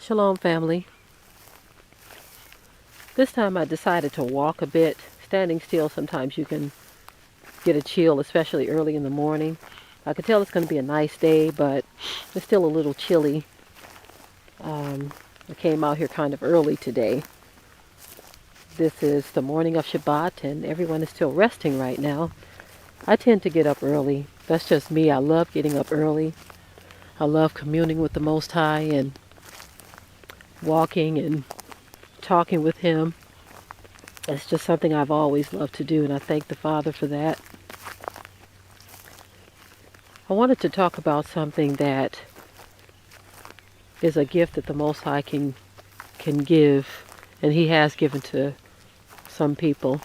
Shalom, family. This time I decided to walk a bit. Standing still, sometimes you can get a chill, especially early in the morning. I could tell it's going to be a nice day, but it's still a little chilly. I came out here kind of early today. This is the morning of Shabbat, and everyone is still resting right now. I tend to get up early. That's just me. I love getting up early. I love communing with the Most High and walking and talking with Him. It's just something I've always loved to do, and I thank the Father for that. I wanted to talk about something that is a gift that the Most High can give, and He has given to some people.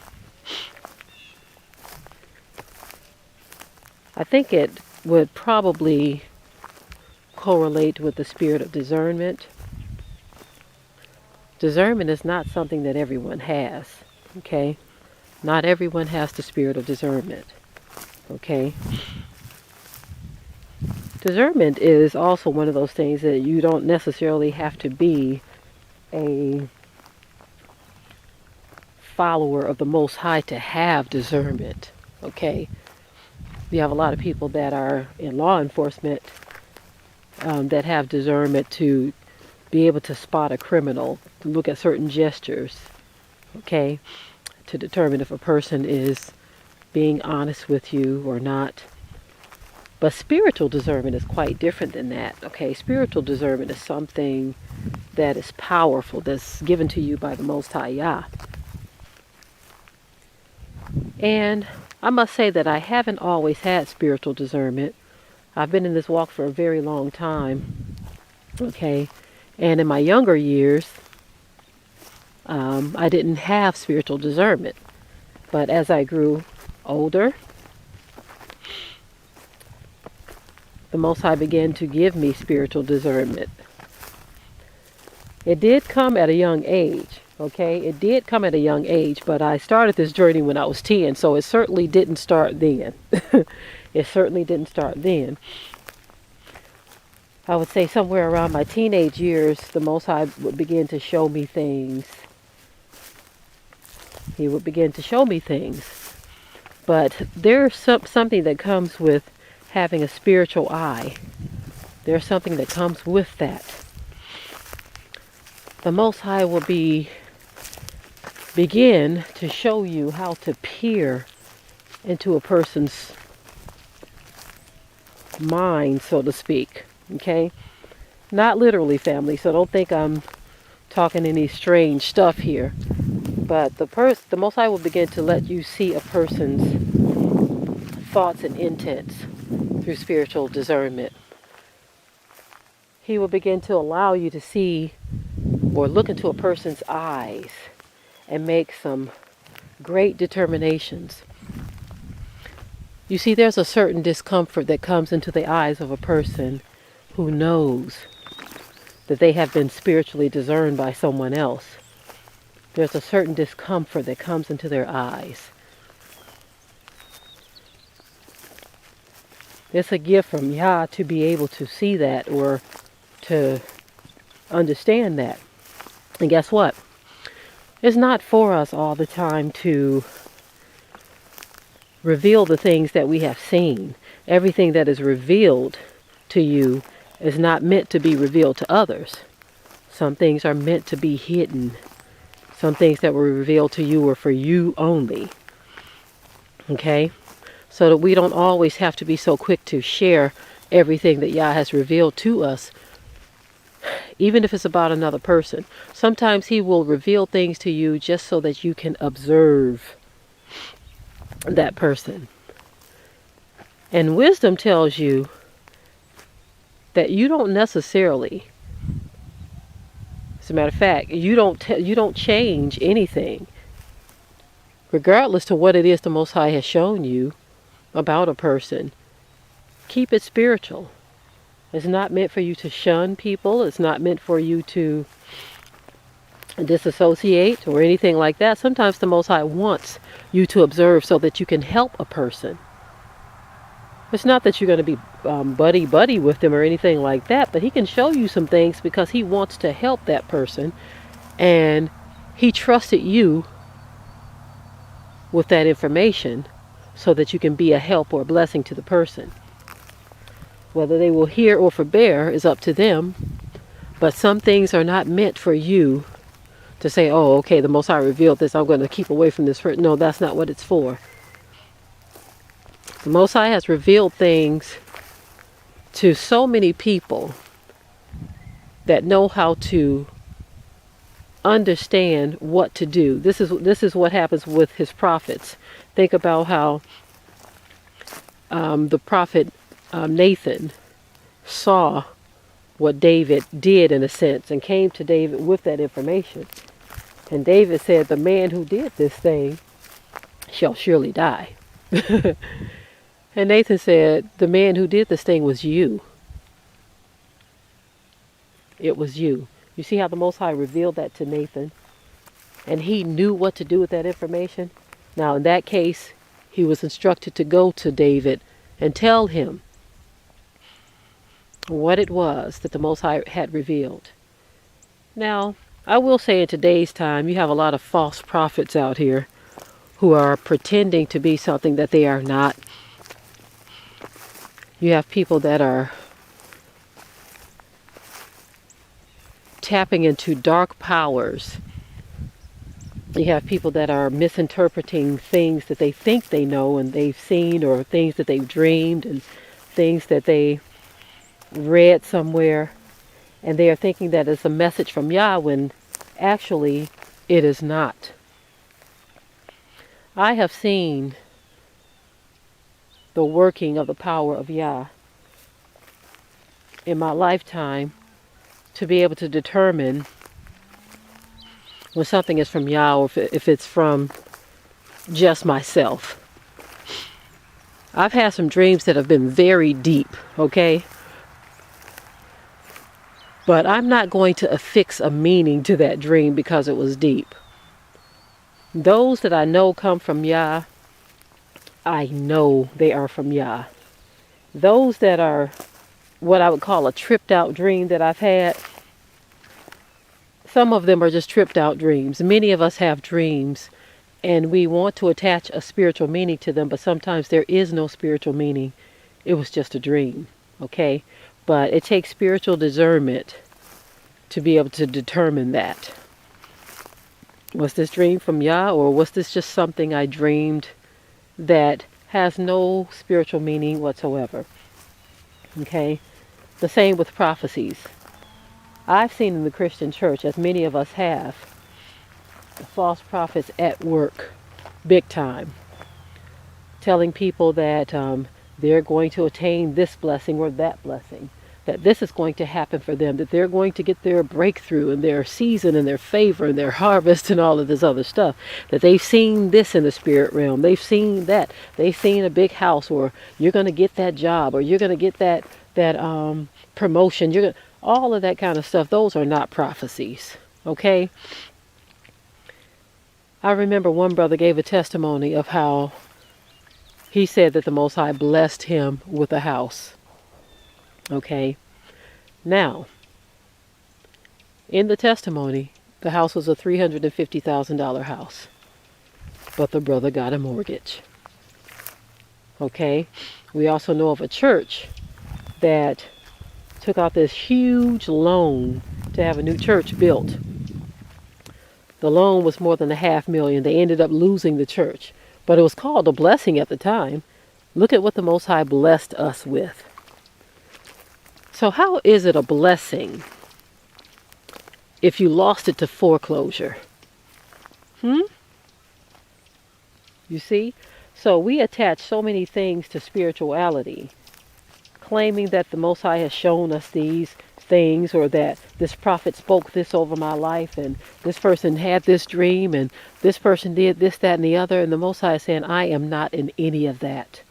I think it would probably correlate with the spirit of discernment. Discernment is not something that everyone has, okay? Not everyone has the spirit of discernment, okay? Discernment is also one of those things that you don't necessarily have to be a follower of the Most High to have discernment, okay? You have a lot of people that are in law enforcement that have discernment to be able to spot a criminal, to look at certain gestures, okay, to determine if a person is being honest with you or not. But spiritual discernment is quite different than that, okay? Spiritual discernment is something that is powerful, that's given to you by the Most High Yah. And I must say that I haven't always had spiritual discernment. I've been in this walk for a very long time, okay? And in my younger years, I didn't have spiritual discernment. But as I grew older, the Most High began to give me spiritual discernment. It did come at a young age, okay? It did come at a young age, but I started this journey when I was 10, so it certainly didn't start then. It certainly didn't start then. I would say somewhere around my teenage years, the Most High would begin to show me things. He would begin to show me things. But there's something that comes with having a spiritual eye. There's something that comes with that. The Most High will begin to show you how to peer into a person's mind, so to speak. Okay? Not literally, family, so don't think I'm talking any strange stuff here. But the Most High will begin to let you see a person's thoughts and intents through spiritual discernment. He will begin to allow you to see or look into a person's eyes and make some great determinations. You see, there's a certain discomfort that comes into the eyes of a person who knows that they have been spiritually discerned by someone else. There's a certain discomfort that comes into their eyes. It's a gift from Yah to be able to see that or to understand that. And guess what? It's not for us all the time to reveal the things that we have seen. Everything that is revealed to you is not meant to be revealed to others. Some things are meant to be hidden. Some things that were revealed to you are for you only. Okay? So that we don't always have to be so quick to share everything that Yah has revealed to us, even if it's about another person. Sometimes He will reveal things to you just so that you can observe that person. And wisdom tells you that you don't necessarily, as a matter of fact, you don't change anything, regardless to what it is the Most High has shown you about a person. Keep it spiritual. It's not meant for you to shun people. It's not meant for you to disassociate or anything like that. Sometimes the Most High wants you to observe so that you can help a person. It's not that you're going to be buddy-buddy with them or anything like that, but he can show you some things because he wants to help that person, and he trusted you with that information so that you can be a help or a blessing to the person. Whether they will hear or forbear is up to them, but some things are not meant for you to say, oh, okay, the Most High revealed this, I'm going to keep away from this. No, that's not what it's for. The Most High has revealed things to so many people that know how to understand what to do. This is what happens with his prophets. Think about how the prophet Nathan saw what David did in a sense and came to David with that information. And David said, the man who did this thing shall surely die. And Nathan said, the man who did this thing was you. It was you. You see how the Most High revealed that to Nathan? And he knew what to do with that information. Now, in that case, he was instructed to go to David and tell him what it was that the Most High had revealed. Now, I will say in today's time, you have a lot of false prophets out here who are pretending to be something that they are not. You have people that are tapping into dark powers. You have people that are misinterpreting things that they think they know and they've seen, or things that they've dreamed and things that they read somewhere, and they are thinking that it's a message from Yah when actually it is not. I have seen the working of the power of Yah in my lifetime to be able to determine when something is from Yah or if it's from just myself. I've had some dreams that have been very deep, okay? But I'm not going to affix a meaning to that dream because it was deep. Those that I know come from Yah, I know they are from Yah. Those that are what I would call a tripped out dream that I've had, some of them are just tripped out dreams. Many of us have dreams and we want to attach a spiritual meaning to them, but sometimes there is no spiritual meaning. It was just a dream, okay? But it takes spiritual discernment to be able to determine that. Was this dream from Yah, or was this just something I dreamed that has no spiritual meaning whatsoever? Okay? The same with prophecies. I've seen in the Christian church, as many of us have, the false prophets at work, big time, telling people that they're going to attain this blessing or that blessing, that this is going to happen for them, that they're going to get their breakthrough and their season and their favor and their harvest and all of this other stuff, that they've seen this in the spirit realm, they've seen that, they've seen a big house, or you're going to get that job, or you're going to get that promotion, you're gonna, all of that kind of stuff. Those are not prophecies, okay? I remember one brother gave a testimony of how he said that the Most High blessed him with a house. Okay. Now, in the testimony, the house was a $350,000 house, but the brother got a mortgage. Okay. We also know of a church that took out this huge loan to have a new church built. The loan was more than $500,000. They ended up losing the church, but it was called a blessing at the time. Look at what the Most High blessed us with. So how is it a blessing if you lost it to foreclosure? You see? So we attach so many things to spirituality, claiming that the Most High has shown us these things, or that this prophet spoke this over my life, and this person had this dream, and this person did this, that, and the other, and the Most High is saying, I am not in any of that.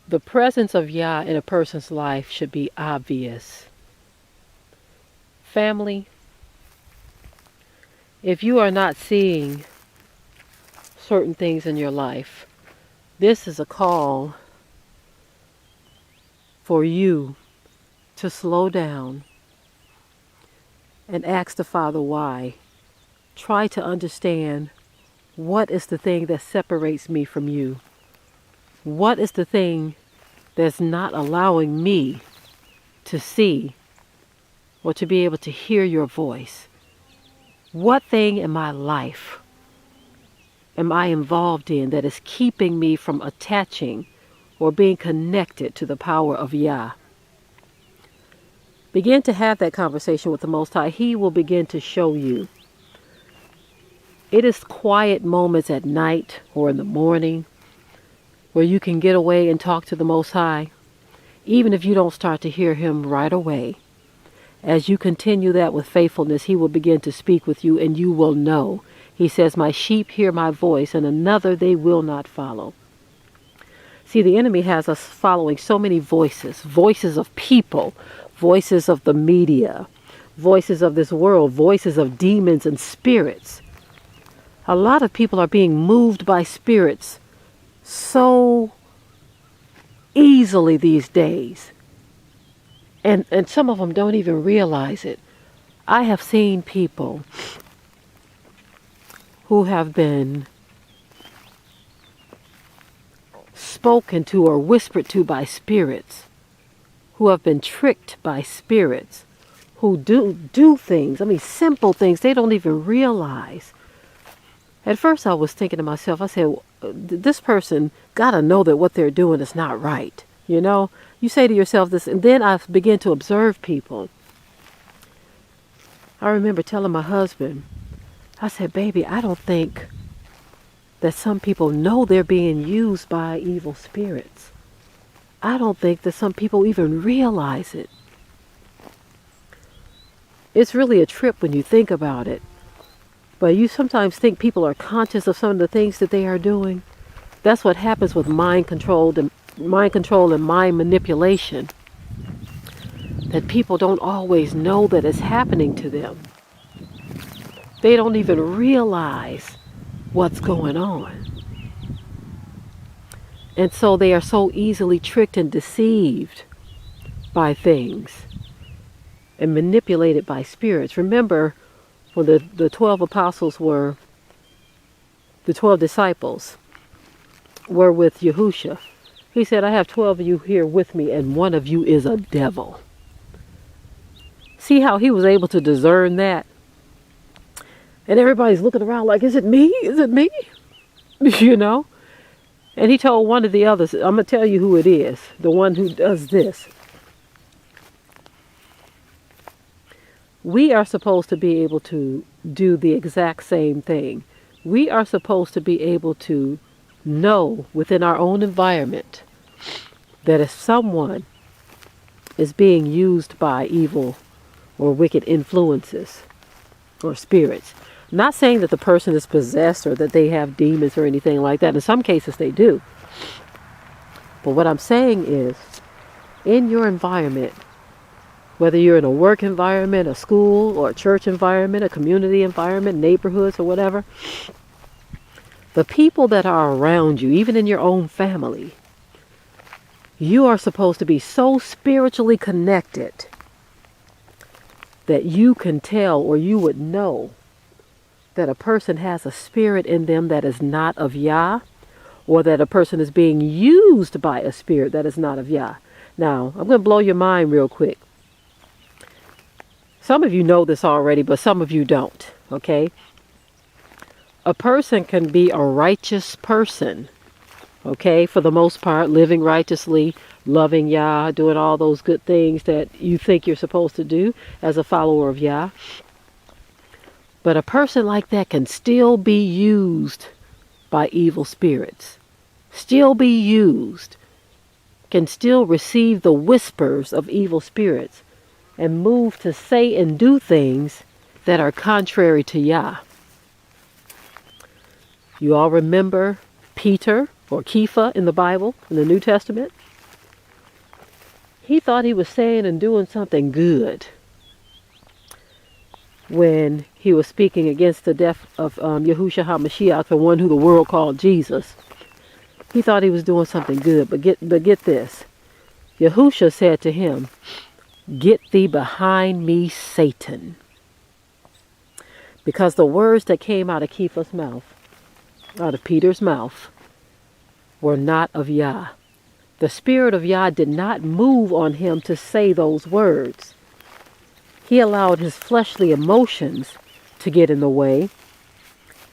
The presence of Yah in a person's life should be obvious. Family, if you are not seeing certain things in your life, This is a call for you to slow down and ask the Father why. Try to understand, what is the thing that separates me from you? What is the thing that's not allowing me to see or to be able to hear your voice? What thing in my life am I involved in that is keeping me from attaching or being connected to the power of Yah? Begin to have that conversation with the Most High. He will begin to show you. It is quiet moments at night or in the morning where you can get away and talk to the Most High, even if you don't start to hear Him right away. As you continue that with faithfulness, He will begin to speak with you, and you will know. He says, my sheep hear my voice, and another they will not follow. See, the enemy has us following so many voices, voices of people, voices of the media, voices of this world, voices of demons and spirits. A lot of people are being moved by spirits so easily these days. And some of them don't even realize it. I have seen people who have been spoken to or whispered to by spirits, who have been tricked by spirits, who do things, simple things they don't even realize. At first I was thinking to myself, I said, this person got to know that what they're doing is not right. You say to yourself this, and then I begin to observe people. I remember telling my husband, I said, baby, I don't think that some people know they're being used by evil spirits. I don't think that some people even realize it. It's really a trip when you think about it. But you sometimes think people are conscious of some of the things that they are doing. That's what happens with mind control and mind manipulation. That people don't always know that it's happening to them. They don't even realize what's going on. And so they are so easily tricked and deceived by things and manipulated by spirits. Remember, when the 12 apostles were, the 12 disciples were with Yahusha, he said, I have 12 of you here with me, and one of you is a devil. See how he was able to discern that? And everybody's looking around like, is it me? Is it me? And he told one of the others, I'm going to tell you who it is, the one who does this. We are supposed to be able to do the exact same thing. We are supposed to be able to know within our own environment that if someone is being used by evil or wicked influences or spirits, not saying that the person is possessed or that they have demons or anything like that. In some cases they do. But what I'm saying is, in your environment, whether you're in a work environment, a school, or a church environment, a community environment, neighborhoods, or whatever, the people that are around you, even in your own family, you are supposed to be so spiritually connected that you can tell, or you would know, that a person has a spirit in them that is not of Yah, or that a person is being used by a spirit that is not of Yah. Now, I'm going to blow your mind real quick. Some of you know this already, but some of you don't, okay? A person can be a righteous person, okay, for the most part, living righteously, loving Yah, doing all those good things that you think you're supposed to do as a follower of Yah. But a person like that can still be used by evil spirits, still be used, can still receive the whispers of evil spirits, and move to say and do things that are contrary to Yah. You all remember Peter or Kepha in the Bible, in the New Testament? He thought he was saying and doing something good when he was speaking against the death of Yahushua HaMashiach, the one who the world called Jesus. He thought he was doing something good, but get this. Yahusha said to him, "Get thee behind me, Satan." Because the words that came out of Kepha's mouth, out of Peter's mouth, were not of Yah. The Spirit of Yah did not move on him to say those words. He allowed his fleshly emotions to get in the way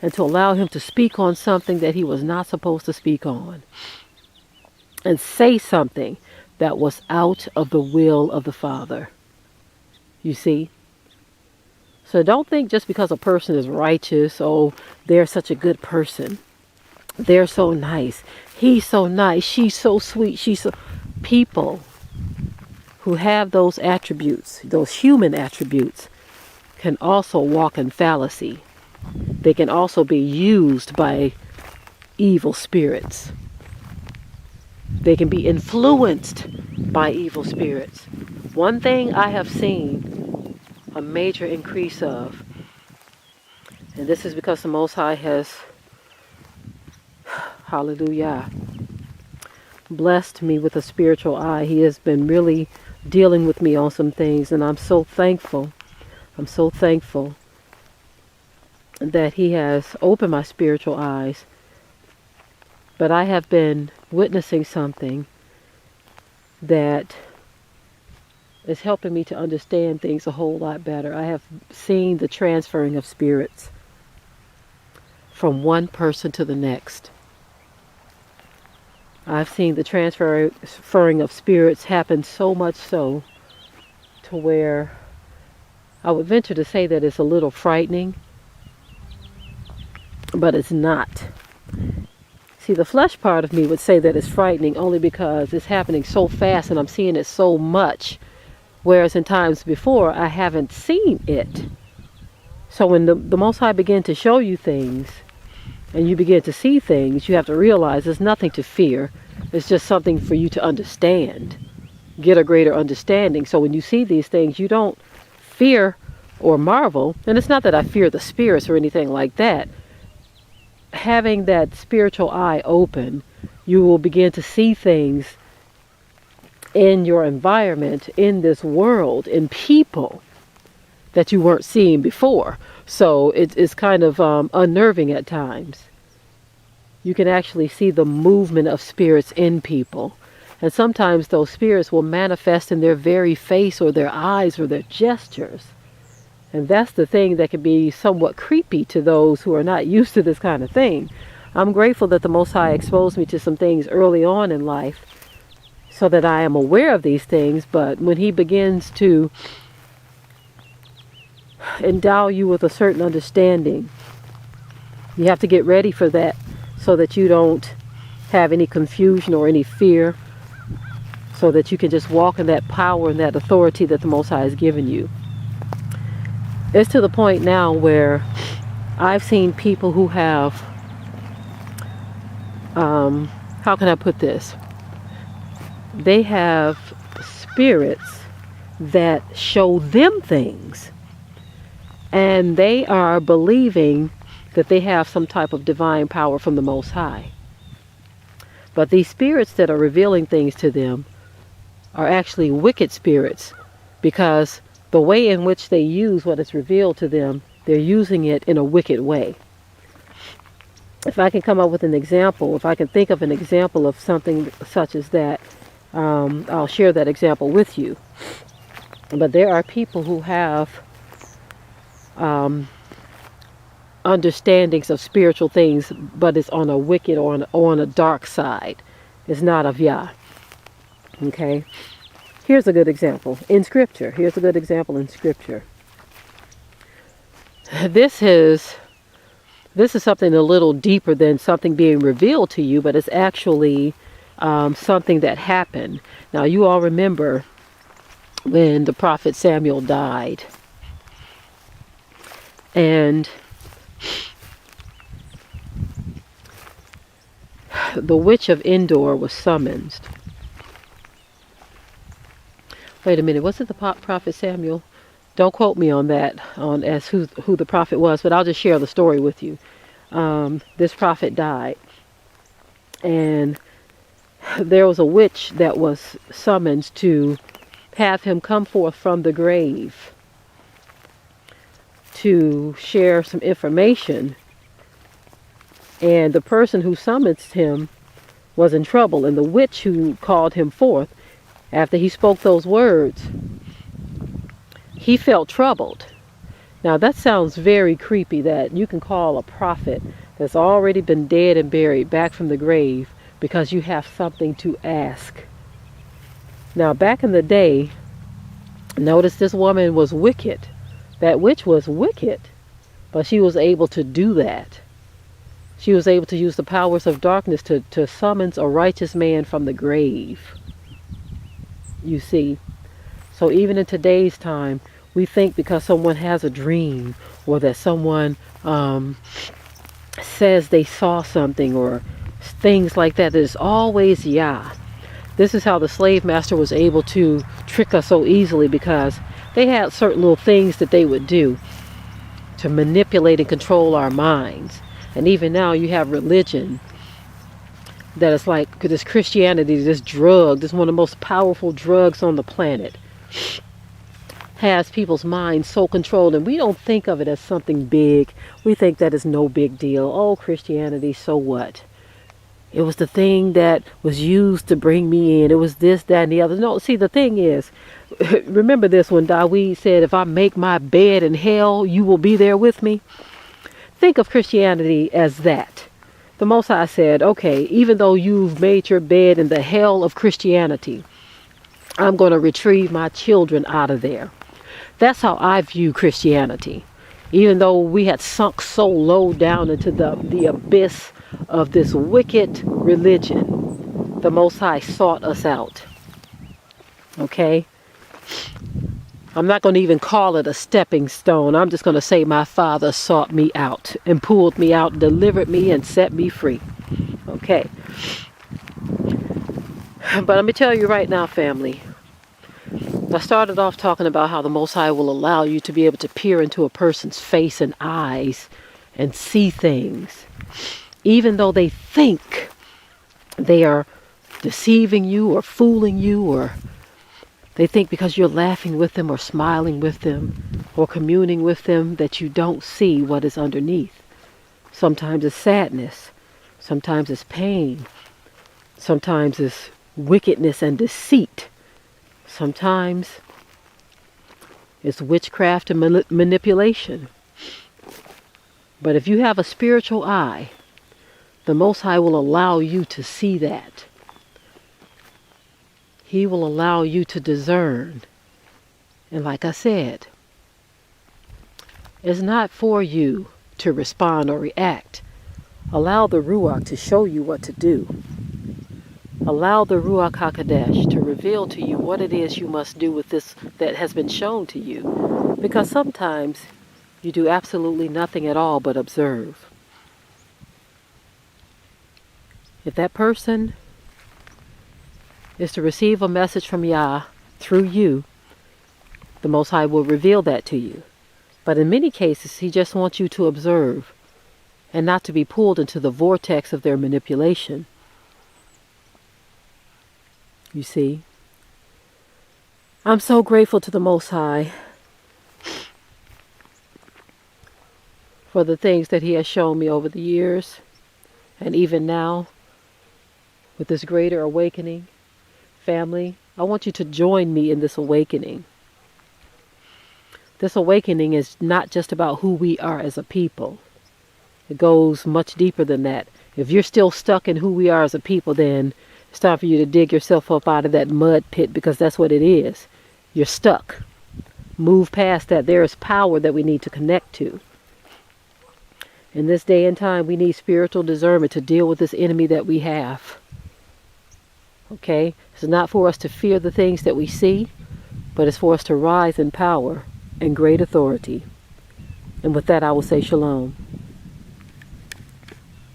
and to allow him to speak on something that he was not supposed to speak on and say something that was out of the will of the Father. You see? So don't think just because a person is righteous, oh, they're such a good person. They're so nice. He's so nice. She's so sweet. She's so... People who have those attributes, those human attributes, can also walk in fallacy. They can also be used by evil spirits. They can be influenced by evil spirits. One thing I have seen a major increase of, and this is because the Most High has, hallelujah, blessed me with a spiritual eye. He has been really dealing with me on some things, and I'm so thankful. I'm so thankful that He has opened my spiritual eyes. But I have been witnessing something that is helping me to understand things a whole lot better. I have seen the transferring of spirits from one person to the next. I've seen the transferring of spirits happen so much so to where I would venture to say that it's a little frightening, but it's not. See, the flesh part of me would say that it's frightening only because it's happening so fast and I'm seeing it so much, whereas in times before I haven't seen it. So when the Most High begin to show you things and you begin to see things, you have to realize there's nothing to fear. It's just something for you to understand, get a greater understanding. So when you see these things, you don't fear or marvel. And it's not that I fear the spirits or anything like that. Having that spiritual eye open, you will begin to see things in your environment, in this world, in people that you weren't seeing before. So it's kind of unnerving at times. You can actually see the movement of spirits in people. And sometimes those spirits will manifest in their very face or their eyes or their gestures. And that's the thing that can be somewhat creepy to those who are not used to this kind of thing. I'm grateful that the Most High exposed me to some things early on in life so that I am aware of these things. But when He begins to endow you with a certain understanding, you have to get ready for that so that you don't have any confusion or any fear, so that you can just walk in that power and that authority that the Most High has given you. It's to the point now where I've seen people who have, how can I put this? They have spirits that show them things. And they are believing that they have some type of divine power from the Most High. But these spirits that are revealing things to them are actually wicked spirits, because the way in which they use what is revealed to them, they're using it in a wicked way. If I can come up with an example, if I can think of an example of something such as that, I'll share that example with you. But there are people who have understandings of spiritual things, but it's on a wicked or on a dark side. It's not of Yah. Okay? Here's a good example in Scripture. Here's a good example in Scripture. This is something a little deeper than something being revealed to you, but it's actually something that happened. Now, you all remember when the prophet Samuel died, and the witch of Endor was summoned. Wait a minute, was it the prophet Samuel? Don't quote me on that, as who the prophet was, but I'll just share the story with you. This prophet died, And there was a witch that was summoned to have him come forth from the grave to share some information. And the person who summoned him was in trouble. And the witch who called him forth, after he spoke those words, he felt troubled. Now that sounds very creepy, that you can call a prophet that's already been dead and buried back from the grave because you have something to ask. Now back in the day, notice this woman was wicked. That witch was wicked, but she was able to do that. She was able to use the powers of darkness to summons a righteous man from the grave. You see, so even in today's time, we think because someone has a dream or that someone says they saw something or things like that, there's always Yah. This is how the slave master was able to trick us so easily, because they had certain little things that they would do to manipulate and control our minds. And even now you have religion that is like this Christianity, this drug, this one of the most powerful drugs on the planet, has people's minds so controlled, and we don't think of it as something big. We think that is no big deal. Oh, Christianity, so what? It was the thing that was used to bring me in. It was this, that, and the other. No, see, the thing is, remember this when Dawid said, if I make my bed in hell, you will be there with me. Think of Christianity as that. The Most High said, okay, even though you've made your bed in the hell of Christianity, I'm going to retrieve my children out of there. That's how I view Christianity. Even though we had sunk so low down into the abyss of this wicked religion, the Most High sought us out. Okay? I'm not going to even call it a stepping stone. I'm just going to say my Father sought me out and pulled me out, delivered me, and set me free. Okay? But let me tell you right now, family, I started off talking about how the Most High will allow you to be able to peer into a person's face and eyes and see things, even though they think they are deceiving you or fooling you, or they think because you're laughing with them or smiling with them or communing with them that you don't see what is underneath. Sometimes it's sadness. Sometimes it's pain. Sometimes it's wickedness and deceit. Sometimes it's witchcraft and manipulation. But if you have a spiritual eye, the Most High will allow you to see that. He will allow you to discern. And like I said, it's not for you to respond or react. Allow the Ruach to show you what to do. Allow the Ruach HaKodesh to reveal to you what it is you must do with this that has been shown to you. Because sometimes you do absolutely nothing at all but observe. If that person is to receive a message from Yah through you, the Most High will reveal that to you. But in many cases, He just wants you to observe and not to be pulled into the vortex of their manipulation. You see, I'm so grateful to the Most High for the things that He has shown me over the years, and even now with this greater awakening. Family, I want you to join me in this awakening. This awakening is not just about who we are as a people. It goes much deeper than that. If you're still stuck in who we are as a people, then it's time for you to dig yourself up out of that mud pit, because that's what it is. You're stuck. Move past that. There is power that we need to connect to. In this day and time, we need spiritual discernment to deal with this enemy that we have. Okay? It's not for us to fear the things that we see, but it's for us to rise in power and great authority. And with that, I will say shalom.